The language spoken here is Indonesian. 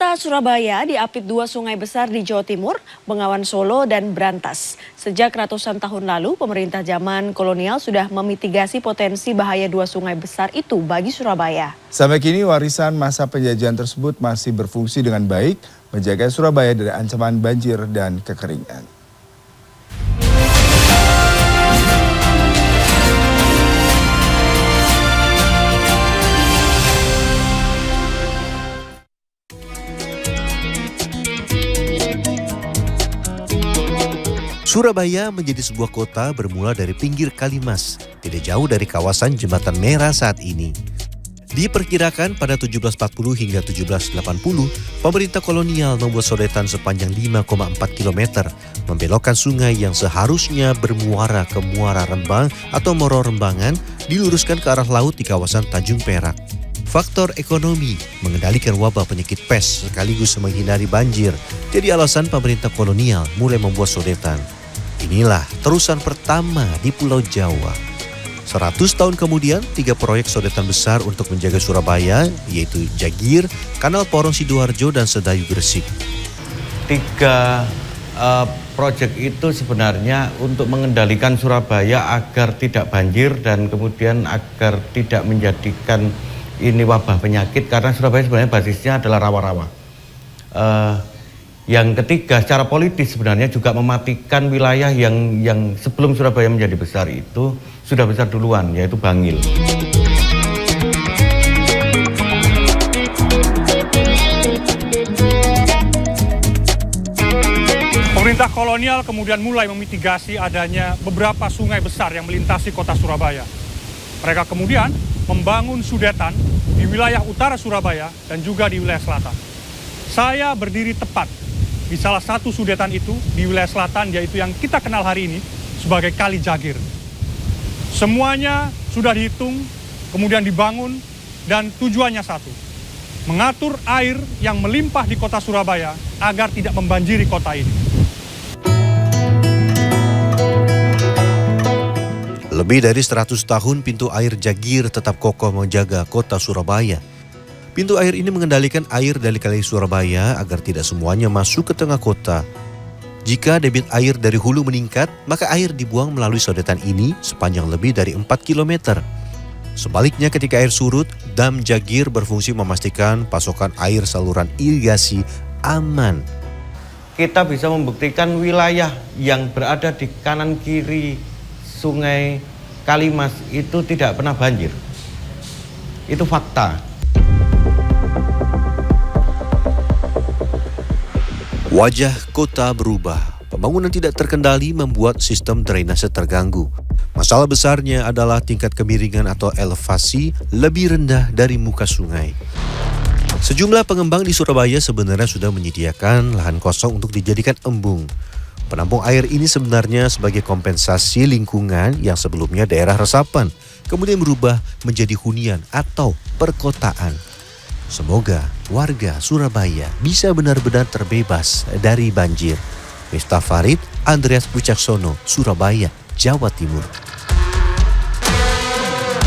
Kota Surabaya diapit dua sungai besar di Jawa Timur, Bengawan Solo dan Brantas. Sejak ratusan tahun lalu, pemerintah zaman kolonial sudah memitigasi potensi bahaya dua sungai besar itu bagi Surabaya. Sampai kini warisan masa penjajahan tersebut masih berfungsi dengan baik, menjaga Surabaya dari ancaman banjir dan kekeringan. Surabaya menjadi sebuah kota bermula dari pinggir Kalimas, tidak jauh dari kawasan Jembatan Merah saat ini. Diperkirakan pada 1740 hingga 1780, pemerintah kolonial membuat sodetan sepanjang 5,4 km, membelokkan sungai yang seharusnya bermuara ke Muara Rembang atau Moro Rembangan, diluruskan ke arah laut di kawasan Tanjung Perak. Faktor ekonomi, mengendalikan wabah penyakit pes sekaligus menghindari banjir, jadi alasan pemerintah kolonial mulai membuat sodetan. Inilah terusan pertama di Pulau Jawa. 100 tahun kemudian, 3 proyek sodetan besar untuk menjaga Surabaya, yaitu Jagir, Kanal Porong Sidoarjo, dan Sedayu Gresik. 3 proyek itu sebenarnya untuk mengendalikan Surabaya agar tidak banjir dan kemudian agar tidak menjadikan ini wabah penyakit, karena Surabaya sebenarnya basisnya adalah rawa-rawa. Yang ketiga, secara politis sebenarnya juga mematikan wilayah yang sebelum Surabaya menjadi besar itu sudah besar duluan, yaitu Bangil. Pemerintah kolonial kemudian mulai memitigasi adanya beberapa sungai besar yang melintasi kota Surabaya. Mereka kemudian membangun sudetan di wilayah utara Surabaya dan juga di wilayah selatan. Saya berdiri tepat di salah satu sudetan itu di wilayah selatan, yaitu yang kita kenal hari ini sebagai Kali Jagir. Semuanya sudah dihitung, kemudian dibangun, dan tujuannya satu: mengatur air yang melimpah di kota Surabaya agar tidak membanjiri kota ini. Lebih dari 100 tahun pintu air Jagir tetap kokoh menjaga kota Surabaya. Pintu air ini mengendalikan air dari Kali Surabaya agar tidak semuanya masuk ke tengah kota. Jika debit air dari hulu meningkat, maka air dibuang melalui sodetan ini sepanjang lebih dari 4 km. Sebaliknya ketika air surut, dam Jagir berfungsi memastikan pasokan air saluran irigasi aman. Kita bisa membuktikan wilayah yang berada di kanan kiri Sungai Kalimas itu tidak pernah banjir. Itu fakta. Wajah kota berubah. Pembangunan tidak terkendali membuat sistem drainase terganggu. Masalah besarnya adalah tingkat kemiringan atau elevasi lebih rendah dari muka sungai. Sejumlah pengembang di Surabaya sebenarnya sudah menyediakan lahan kosong untuk dijadikan embung. Penampung air ini sebenarnya sebagai kompensasi lingkungan yang sebelumnya daerah resapan, kemudian berubah menjadi hunian atau perkotaan. Semoga warga Surabaya bisa benar-benar terbebas dari banjir. Miftah Farid, Andreas Wicaksono, Surabaya, Jawa Timur.